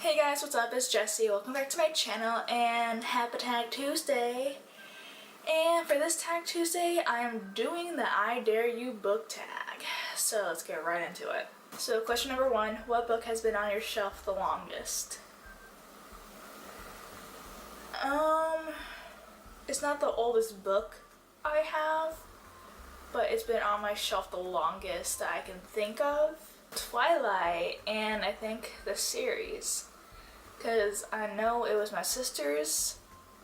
Hey guys, what's up? It's Jessie. Welcome back to my channel and happy Tag Tuesday. And for this Tag Tuesday, I am doing the I Dare You book tag. So let's get right into it. So question number 1, what book has been on your shelf the longest? It's not the oldest book I have, but it's been on my shelf the longest that I can think of. Twilight, and I think the series, because I know it was my sister's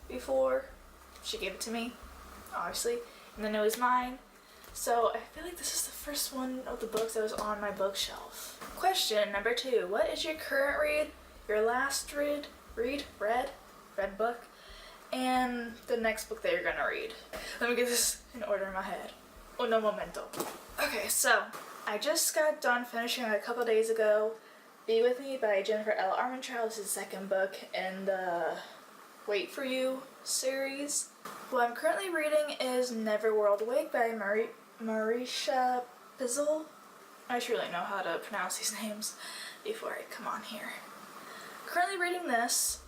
before she gave it to me, obviously, and then it was mine, so I feel like this is the first one of the books that was on my bookshelf. Question number 2, what is your current read, your last read book, and the next book that you're gonna read? Let me get this in order in my head. Uno momento. Okay, so I just got done finishing a couple days ago Be With Me by Jennifer L. Armentrout. This is the second book in the Wait For You series. What I'm currently reading is Never World Awake by Marisha Pizzle. I should really know how to pronounce these names before I come on here. Currently reading this,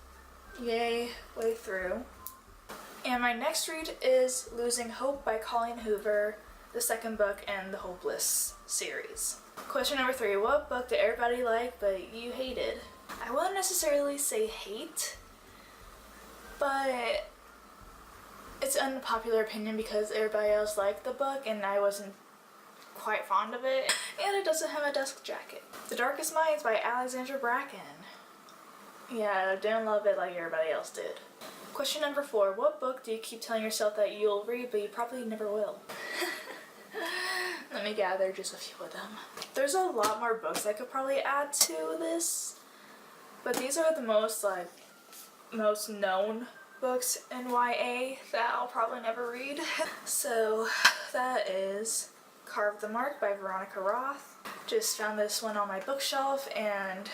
yay, way through. And my next read is Losing Hope by Colleen Hoover, the second book in the Hopeless series. Question number 3, what book did everybody like but you hated? I wouldn't necessarily say hate, but it's an unpopular opinion because everybody else liked the book and I wasn't quite fond of it. And it doesn't have a desk jacket. The Darkest Minds by Alexandra Bracken. Yeah, I didn't love it like everybody else did. Question number 4, what book do you keep telling yourself that you'll read but you probably never will? Let me gather just a few of them. There's a lot more books I could probably add to this, but these are the most known books in YA that I'll probably never read. So that is Carve the Mark by Veronica Roth. Just found this one on my bookshelf and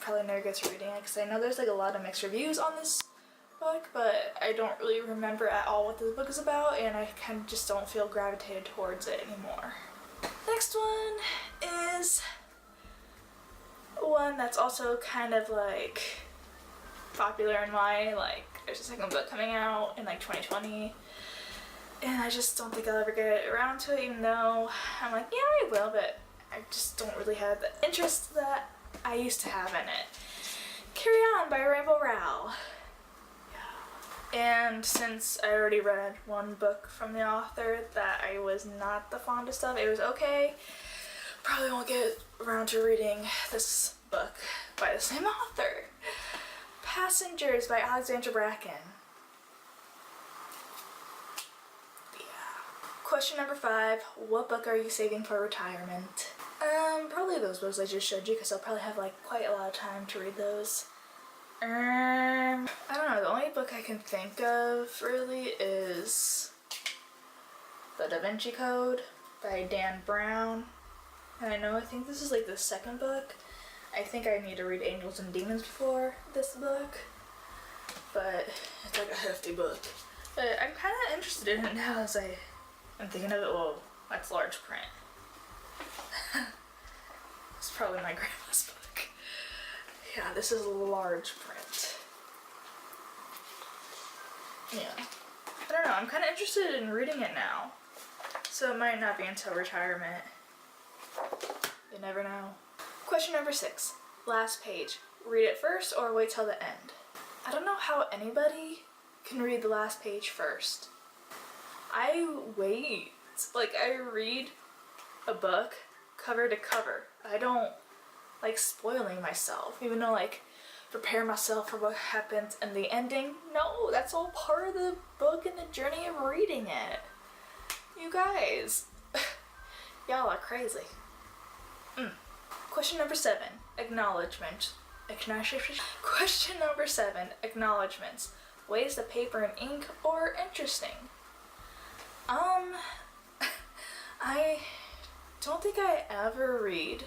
probably never get to reading it because I know there's like a lot of mixed reviews on this book, but I don't really remember at all what this book is about and I kind of just don't feel gravitated towards it anymore. Next one is one that's also kind of like popular in YA, like there's a second book coming out in like 2020 and I just don't think I'll ever get around to it, even though I'm like, yeah, I will, but I just don't really have the interest that I used to have in it. Carry On by Rainbow Rowell. And since I already read one book from the author that I was not the fondest of, it was okay. Probably won't get around to reading this book by the same author. Passengers by Alexandra Bracken. Yeah. Question number 5, what book are you saving for retirement? Probably those books I just showed you because I'll probably have like quite a lot of time to read those. I don't know, the only book I can think of really is The Da Vinci Code by Dan Brown. And I think this is like the second book. I think I need to read Angels and Demons before this book, but it's like a hefty book. But I'm kind of interested in it now as I'm thinking of it. Whoa, that's large print. It's probably my grandma's book. Yeah, this is large print. Yeah. I don't know, I'm kind of interested in reading it now. So it might not be until retirement. You never know. Question number 6. Last page. Read it first or wait till the end? I don't know how anybody can read the last page first. I wait. Like, I read a book cover to cover. I don't like spoiling myself, even though like prepare myself for what happens in the ending. No, that's all part of the book and the journey of reading it. You guys, y'all are crazy. Question number 7, acknowledgement. Question number 7, acknowledgements. Ways the paper and ink are interesting. I don't think I ever read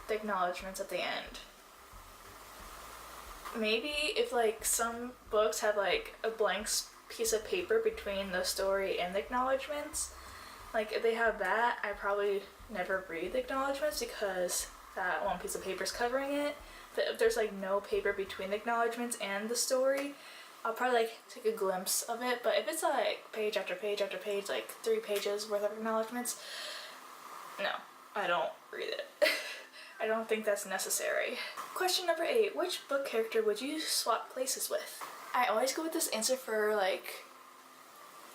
the acknowledgements at the end. Maybe if like some books have like a blank piece of paper between the story and the acknowledgements, like if they have that, I probably never read the acknowledgements because that one piece of paper is covering it. But if there's like no paper between the acknowledgements and the story, I'll probably like take a glimpse of it. But if it's like page after page after page, like 3 pages worth of acknowledgements, no, I don't read it. I don't think that's necessary. Question number 8, which book character would you swap places with? I always go with this answer for like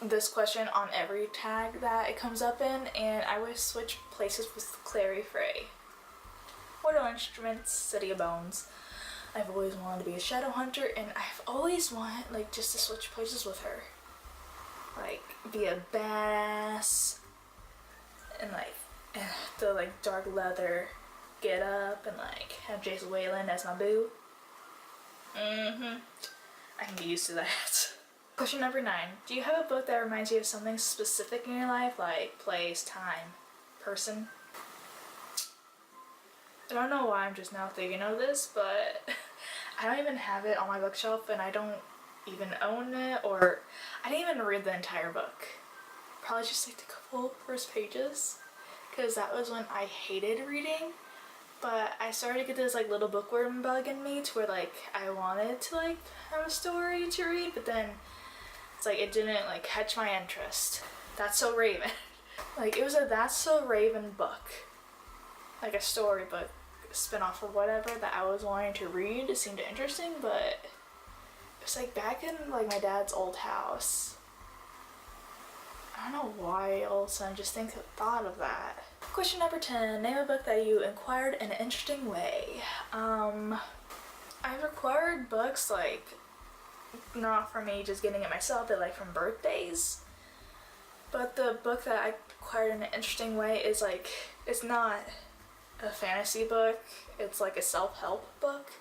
this question on every tag that it comes up in, and I would switch places with Clary Frey. Mortal Instruments, City of Bones. I've always wanted to be a shadow hunter, and I've always wanted like just to switch places with her. Like be a badass and like the like dark leather get up and like have Jason Wayland as my boo. I can get used to that. Question number 9. Do you have a book that reminds you of something specific in your life, like place, time, person? I don't know why I'm just now thinking of this, but I don't even have it on my bookshelf, and I don't even own it, or I didn't even read the entire book. Probably just like the couple first pages, because that was when I hated reading. But I started to get this like little bookworm bug in me to where like I wanted to like have a story to read, but then it's like it didn't like catch my interest. That's So Raven. Like it was a That's So Raven book. Like a storybook spin-off or whatever that I was wanting to read. It seemed interesting, but it was like back in like my dad's old house. I don't know why all of a sudden I just thought of that. Question number 10. Name a book that you acquired in an interesting way. I've acquired books like not from me just getting it myself, but like from birthdays. But the book that I acquired in an interesting way is like, it's not a fantasy book, it's like a self-help book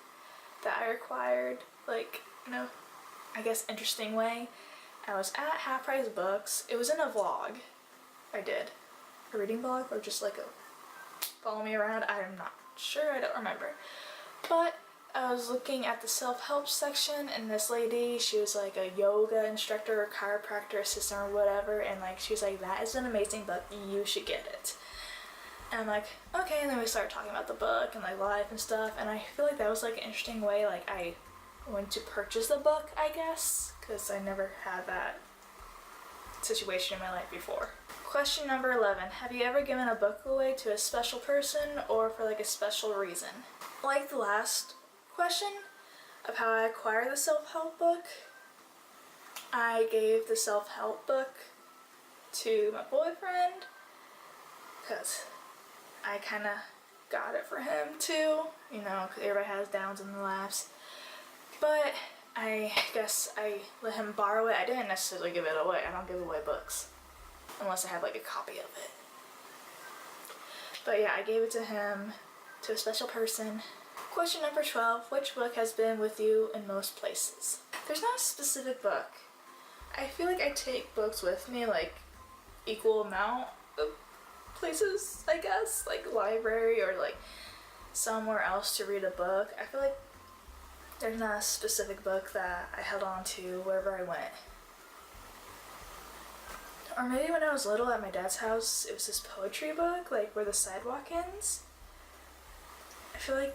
that I acquired, like, in a, I guess, interesting way. I was at Half Price Books. It was in a vlog I did. A reading vlog, or just like a follow me around, I'm not sure, I don't remember. But I was looking at the self-help section, and this lady, she was like a yoga instructor or chiropractor assistant or whatever, and like she was like, that is an amazing book, you should get it. And I'm like, okay, and then we started talking about the book and like life and stuff, and I feel like that was like an interesting way like I went to purchase the book, I guess, because I never had that situation in my life before. Question number 11. Have you ever given a book away to a special person or for like a special reason? Like the last question of how I acquired the self-help book, I gave the self-help book to my boyfriend because I kind of got it for him too, you know, because everybody has downs and laughs. But I guess I let him borrow it. I didn't necessarily give it away. I don't give away books unless I have like a copy of it. But yeah, I gave it to him, to a special person. Question number 12. Which book has been with you in most places? There's not a specific book. I feel like I take books with me like equal amount of places, I guess, like library or like somewhere else to read a book. I feel like there's not a specific book that I held on to wherever I went. Or maybe when I was little at my dad's house, it was this poetry book, like Where the Sidewalk Ends. I feel like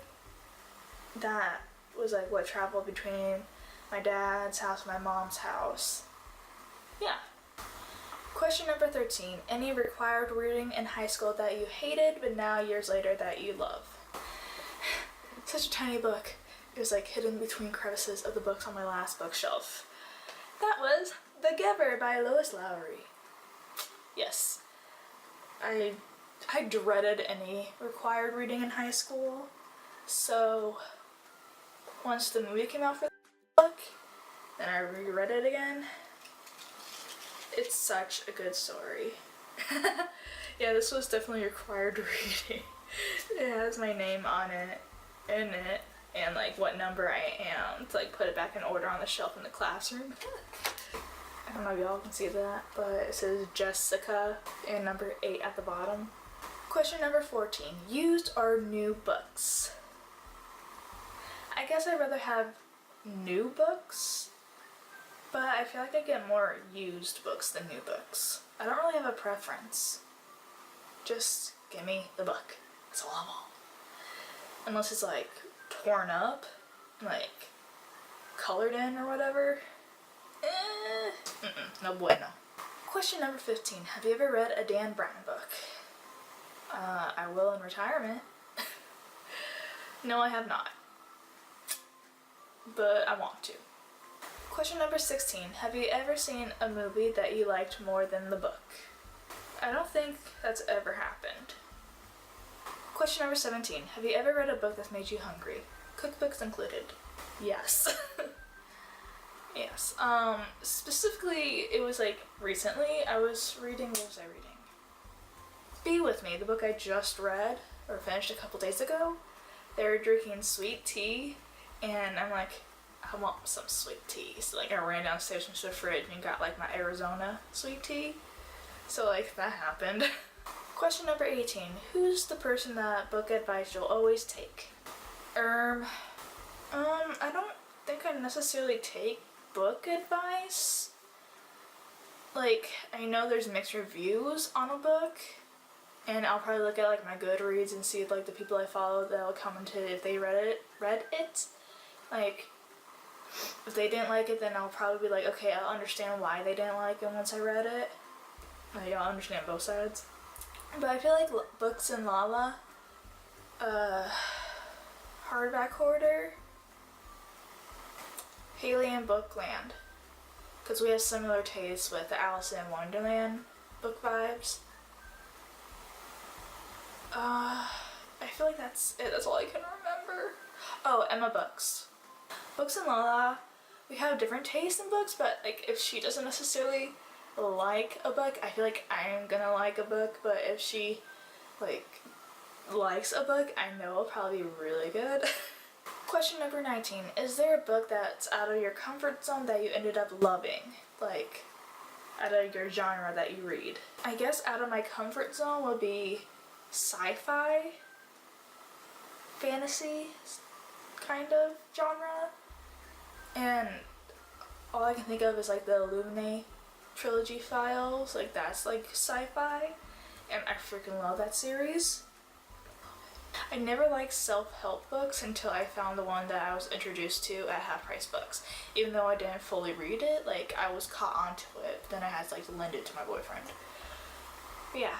that was like what traveled between my dad's house and my mom's house. Yeah. Question number 13. Any required reading in high school that you hated, but now years later that you love? Such a tiny book. It was like hidden between crevices of the books on my last bookshelf. That was The Giver by Lois Lowry. Yes. I dreaded any required reading in high school. So once the movie came out for the book, and I reread it again, it's such a good story. Yeah, this was definitely required reading. It has my name on it, in it, and like what number I am to like put it back in order on the shelf in the classroom. I don't know if y'all can see that, but it says Jessica and number 8 at the bottom. Question number 14. Used or new books? I guess I'd rather have new books, but I feel like I get more used books than new books. I don't really have a preference. Just give me the book. That's all I want. Unless it's like torn up, like colored in or whatever. No bueno. Question number 15. Have you ever read a Dan Brown book? I will in retirement. No, I have not. But I want to. Question number 16. Have you ever seen a movie that you liked more than the book? I don't think that's ever happened. Question number 17. Have you ever read a book that's made you hungry? Cookbooks included. Yes. Yes. Specifically, it was like recently I was reading, what was I reading? Be With Me, the book I just read, or finished a couple days ago. They were drinking sweet tea, and I'm like, I want some sweet tea. So like I ran downstairs into the fridge and got like my Arizona sweet tea. So like that happened. Question number 18. Who's the person that book advice you'll always take? I don't think I necessarily take book advice. Like, I know there's mixed reviews on a book, and I'll probably look at like my Goodreads and see if like the people I follow that'll commented if they read it. Like, if they didn't like it, then I'll probably be like, okay, I'll understand why they didn't like it once I read it. Like, I'll understand both sides. But I feel like Books in Lala, hardback hoarder, Haley and Bookland, because we have similar tastes with the Alice in Wonderland book vibes. I feel like that's it. That's all I can remember. Oh, Emma Books. Books in Lala, we have different tastes in books, but like if she doesn't necessarily like a book, I feel like I'm gonna like a book, but if she like likes a book, I know it'll probably be really good. Question number 19. Is there a book that's out of your comfort zone that you ended up loving? Like, out of your genre that you read? I guess out of my comfort zone would be sci-fi, fantasy kind of genre. And all I can think of is like the Illuminate trilogy files. Like, that's like sci-fi. And I freaking love that series. I never liked self-help books until I found the one that I was introduced to at Half Price Books. Even though I didn't fully read it, like I was caught onto it. Then I had to like lend it to my boyfriend. But yeah.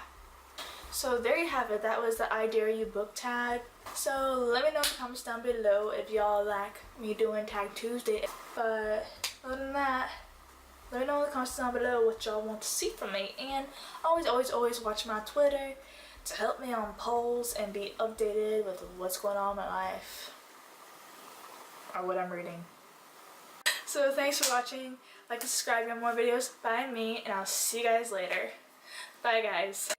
So there you have it. That was the I Dare You book tag. So let me know in the comments down below if y'all like me doing Tag Tuesday. But other than that, let me know in the comments down below what y'all want to see from me. And always watch my Twitter to help me on polls and be updated with what's going on in my life or what I'm reading. So thanks for watching. Like and subscribe for more videos by me, and I'll see you guys later. Bye guys.